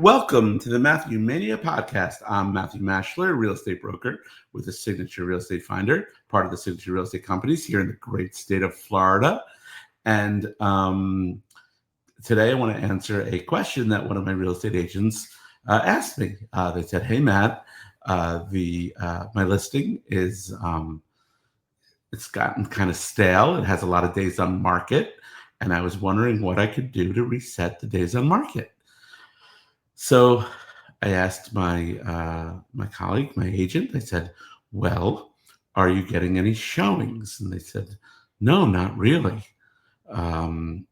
Welcome to the Matthew Mania podcast. I'm Matthew Maschler, real estate broker with the Signature Real Estate Finder, part of the Signature Real Estate Companies here in the great state of Florida. And today I want to answer a question that one of my real estate agents asked me. They said, "Hey Matt, my listing is it's gotten kind of stale. It has a lot of days on market, and I was wondering what I could do to reset the days on market." So I asked my colleague, my agent. I said, "Well, are you getting any showings?" And they said, "No, not really." And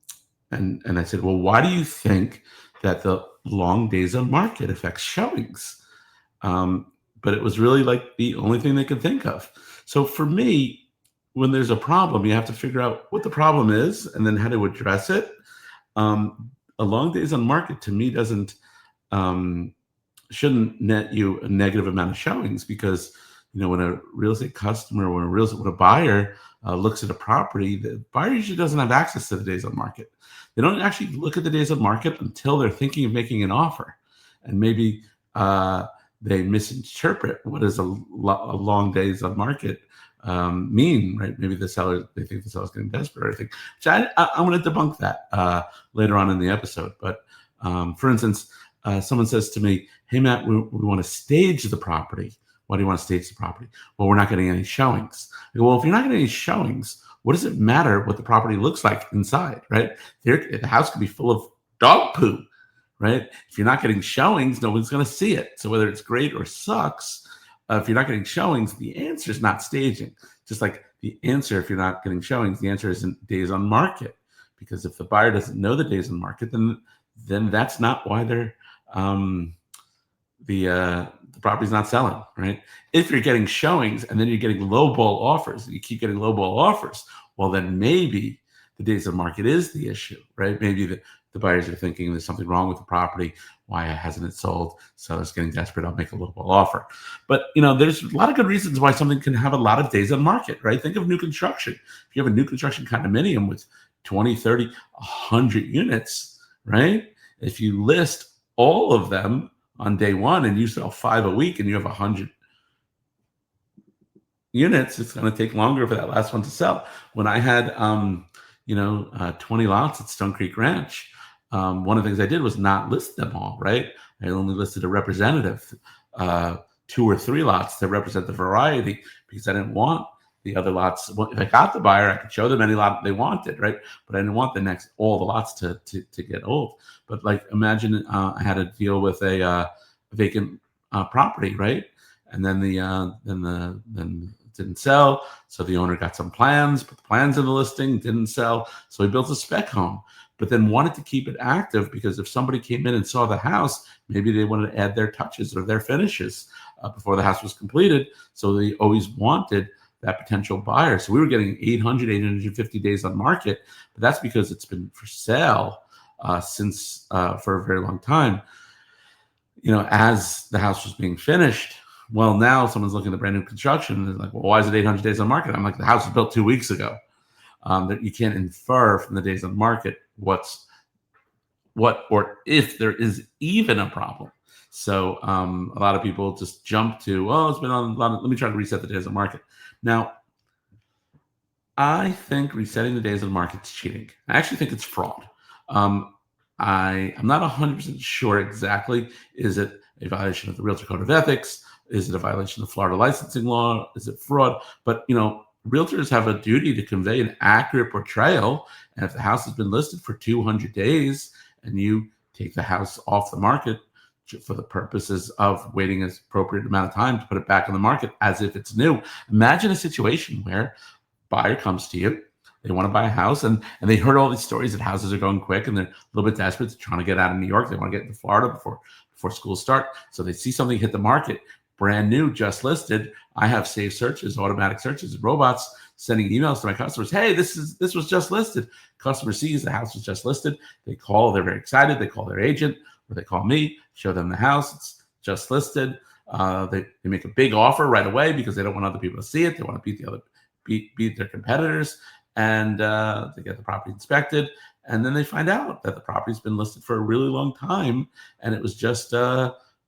I said, "Well, why do you think that the long days on market affects showings?" But it was really like the only thing they could think of. So for me, when there's a problem, you have to figure out what the problem is and then how to address it. A long days on market to me doesn't shouldn't net you a negative amount of showings, because when a real estate customer, when a buyer looks at a property, the buyer usually doesn't have access to the days on market. They don't actually look at the days on market until they're thinking of making an offer, and maybe they misinterpret what is a long days on market mean, right? Maybe they think the seller's getting desperate or anything. Which I'm going to debunk that later on in the episode. But for instance, someone says to me, "Hey Matt, we want to stage the property." "Why do you want to stage the property?" "Well, we're not getting any showings." I go, "Well, if you're not getting any showings, what does it matter what the property looks like inside, right? The house could be full of dog poo, right? If you're not getting showings, no one's going to see it. So whether it's great or sucks, if you're not getting showings, the answer is not staging. Just like the answer, if you're not getting showings, the answer isn't days on market. Because if the buyer doesn't know the days on market, then that's not why the property's not selling, right? If you're getting showings and then you're getting lowball offers, and you keep getting lowball offers, well, then maybe the days of market is the issue, right? Maybe the buyers are thinking there's something wrong with the property. Why hasn't it sold? Seller's getting desperate. I'll make a lowball offer. But there's a lot of good reasons why something can have a lot of days on market, right? Think of new construction. If you have a new construction condominium with 20, 30, 100 units, right? If you list all of them on day one and you sell 5 a week and you have 100 units, it's going to take longer for that last one to sell. When I had 20 lots at Stone Creek Ranch, one of the things I did was not list them all, right? I only listed a representative, 2 or 3 lots that represent the variety, because I didn't want the other lots. If I got the buyer, I could show them any lot they wanted, right? But I didn't want all the lots to get old. But like, imagine I had a deal with a vacant property, right? And then then it didn't sell. So the owner got some plans, put the plans in the listing, didn't sell. So he built a spec home, but then wanted to keep it active, because if somebody came in and saw the house, maybe they wanted to add their touches or their finishes before the house was completed. So they always wanted that potential buyer. So we were getting 850 days on market, but that's because it's been for sale since for a very long time. As the house was being finished, well, now someone's looking at brand new construction and they're like, "Well, why is it 800 days on market?" I'm like, "The house was built 2 weeks ago." That you can't infer from the days on market what or if there is even a problem. So a lot of people just jump to, "Oh, it's been on a lot. Let me try to reset the days on market." Now, I think resetting the days on market is cheating. I actually think it's fraud. I'm not 100% sure exactly. Is it a violation of the Realtor Code of Ethics? Is it a violation of Florida licensing law? Is it fraud? But realtors have a duty to convey an accurate portrayal. And if the house has been listed for 200 days and you take the house off the market for the purposes of waiting an appropriate amount of time to put it back on the market as if it's new. Imagine a situation where buyer comes to you, they want to buy a house, and they heard all these stories that houses are going quick, and they're a little bit desperate. They're trying to get out of New York. They want to get into Florida before schools start. So they see something hit the market, brand new, just listed. I have saved searches, automatic searches, robots sending emails to my customers. "Hey, this was just listed." Customer sees the house was just listed. They call. They're very excited. They call their agent, or they call me, show them the house. It's just listed. They make a big offer right away because they don't want other people to see it. They want to beat their competitors, and they get the property inspected. and then they find out that the property's been listed for a really long time, and it was just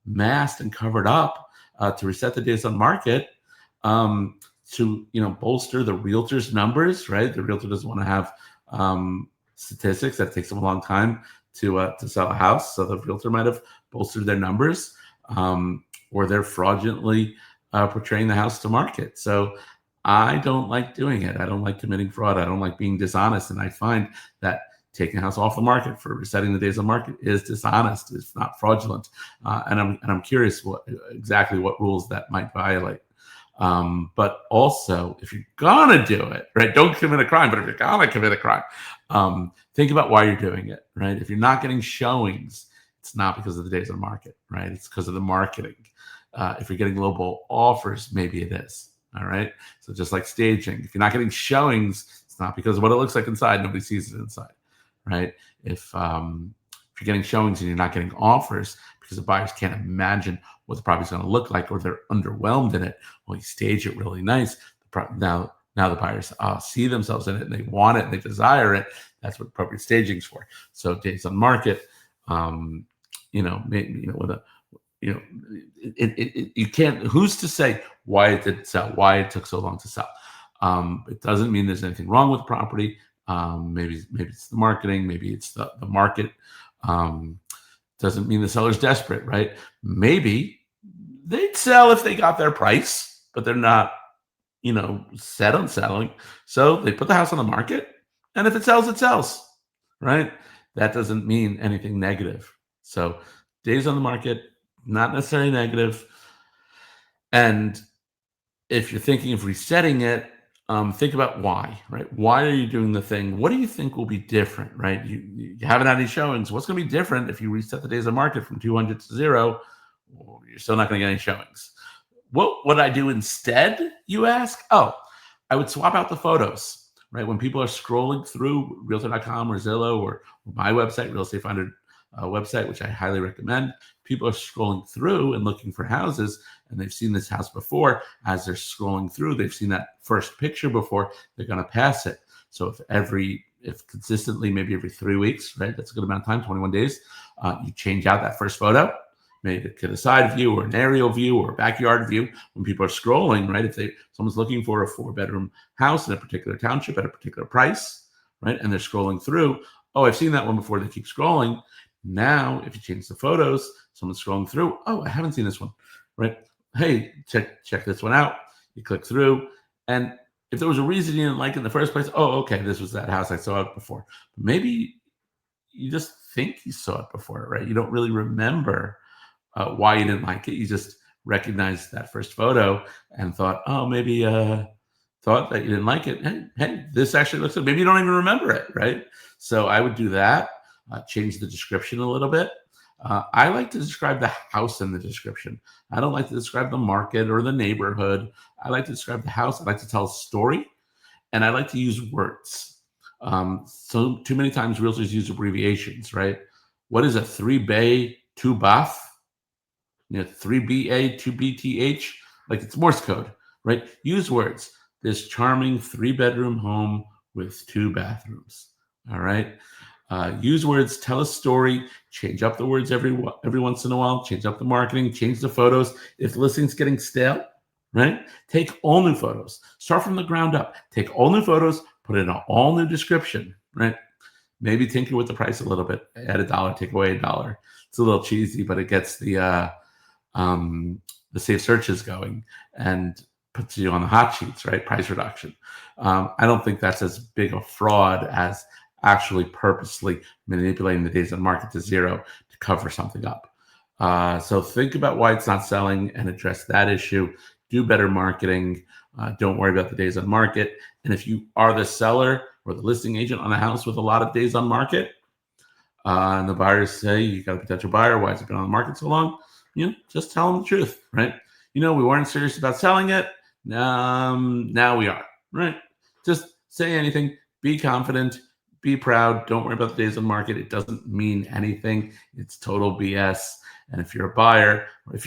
masked and covered up to reset the days on market, um, to bolster the realtor's numbers, right? The realtor doesn't want to have statistics that takes them a long time to sell a house, so the realtor might have bolstered their numbers, or they're fraudulently portraying the house to market. So I don't like doing it. I don't like committing fraud. I don't like being dishonest, and I find that taking a house off the market for resetting the days on market is dishonest. It's not fraudulent, and I'm curious exactly what rules that might violate. But also, if you're gonna do it, right, don't commit a crime. But if you're gonna commit a crime, think about why you're doing it, right? If you're not getting showings, it's not because of the days on market, right? It's because of the marketing. If you're getting lowball offers, maybe it is. All right. So just like staging, if you're not getting showings, it's not because of what it looks like inside. Nobody sees it inside, right? If you're getting showings and you're not getting offers because the buyers can't imagine what the property's going to look like, or they're underwhelmed in it, well, you stage it really nice. Now the buyers see themselves in it, and they want it, and they desire it. That's what appropriate staging is for. So days on market, maybe, with a you can't. Who's to say why it didn't sell? Why it took so long to sell? It doesn't mean there's anything wrong with the property. Maybe it's the marketing. Maybe it's the market. Doesn't mean the seller's desperate, right? Maybe they'd sell if they got their price, but they're not, set on selling. So they put the house on the market, and if it sells, it sells, right? That doesn't mean anything negative. So days on the market, not necessarily negative. And if you're thinking of resetting it, think about why, right? Why are you doing the thing? What do you think will be different, right? You haven't had any showings. What's going to be different if you reset the days on market from 200 to 0? Well, you're still not going to get any showings. What would I do instead, you ask? Oh, I would swap out the photos, right? When people are scrolling through Realtor.com or Zillow or my website, Real Estate Finder website, which I highly recommend, people are scrolling through and looking for houses, and they've seen this house before. As they're scrolling through, they've seen that first picture before, they're going to pass it. So if consistently, maybe every 3 weeks, right, that's a good amount of time, 21 days, you change out that first photo, maybe get a side view or an aerial view or a backyard view when people are scrolling, right? If someone's looking for a 4-bedroom house in a particular township at a particular price, right, and they're scrolling through, oh, I've seen that one before, they keep scrolling. Now, if you change the photos, someone's scrolling through, oh, I haven't seen this one, right? Hey, check this one out. You click through, and if there was a reason you didn't like it in the first place, oh, okay, this was that house, I saw it before. But maybe you just think you saw it before, right? You don't really remember why you didn't like it. You just recognized that first photo and thought, oh, maybe thought that you didn't like it. Hey, this actually looks good. Maybe you don't even remember it, right? So I would do that. Change the description a little bit. I like to describe the house in the description. I don't like to describe the market or the neighborhood. I like to describe the house. I like to tell a story, and I like to use words. So too many times realtors use abbreviations, right? What is a 3-bay, 2-bath? 3BA, 2BTH? Like it's Morse code, right? Use words. This charming 3-bedroom home with 2 bathrooms. All right. Use words, tell a story, change up the words every once in a while, change up the marketing, change the photos. If the listing's getting stale, right? Take all new photos. Start from the ground up. Take all new photos, put in an all new description, right? Maybe tinker with the price a little bit. Add $1, take away $1. It's a little cheesy, but it gets the safe searches going and puts you on the hot sheets, right? Price reduction. I don't think that's as big a fraud as actually purposely manipulating the days on market to 0 to cover something up. So think about why it's not selling and address that issue. Do better marketing. Don't worry about the days on market. And if you are the seller or the listing agent on a house with a lot of days on market, and the buyers say, you got a potential buyer, why has it been on the market so long? Just tell them the truth, right? We weren't serious about selling it. Now we are, right? Just say anything. Be confident. Be proud. Don't worry about the days on market. It doesn't mean anything. It's total BS. And if you're a buyer, or if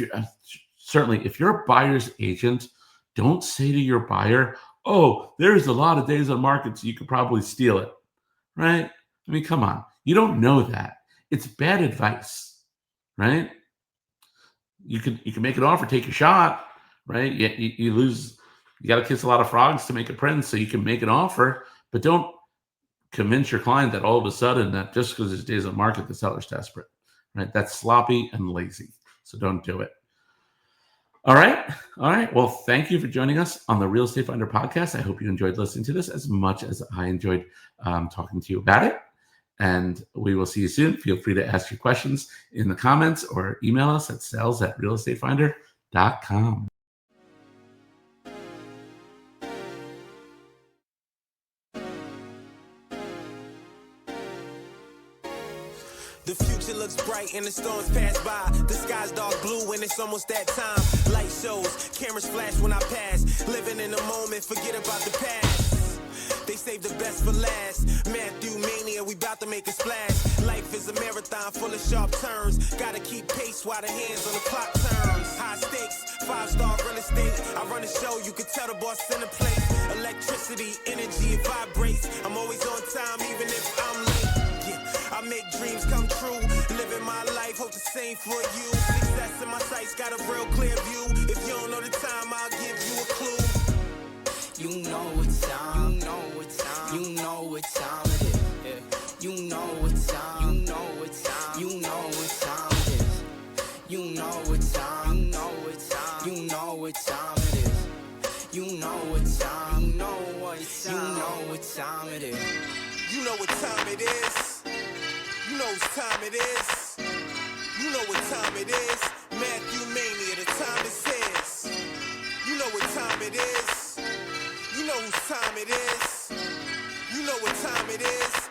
you're a buyer's agent, don't say to your buyer, oh, there's a lot of days on market, so you could probably steal it, right? I mean, come on. You don't know that. It's bad advice, right? You can make an offer, take a shot, right? You lose. You got to kiss a lot of frogs to make a prince, so you can make an offer, but don't convince your client that all of a sudden that just because there's days on market, the seller's desperate, right? That's sloppy and lazy. So don't do it. All right. Well, thank you for joining us on the Real Estate Finder podcast. I hope you enjoyed listening to this as much as I enjoyed talking to you about it. And we will see you soon. Feel free to ask your questions in the comments or email us at sales@realestatefinder.com. The future looks bright and the storms pass by. The sky's dark blue and it's almost that time. Light shows, cameras flash when I pass. Living in the moment, forget about the past. They save the best for last. Matthew Mania, we about to make a splash. Life is a marathon full of sharp turns. Gotta keep pace while the hands on the clock turns. High stakes, 5-star real estate. I run a show, you can tell the boss in the place. Electricity, energy, it vibrates. I'm always on time even if I'm late. I make dreams come true, living my life, hope the same for you. Success in my sights, got a real clear view. If you don't know the time, I'll give you a clue. You know what time, you know what time, you know what time it is. Yeah. You know what time, you know what time, you know what time it is. You know what time, you know what time, you know what time it is. You know what time, you know what time, you know what time it is. You know what time it is. You know whose time it is. You know what time it is. Matthew Mania, the time is his. You know what time it is. You know whose time it is. You know what time it is.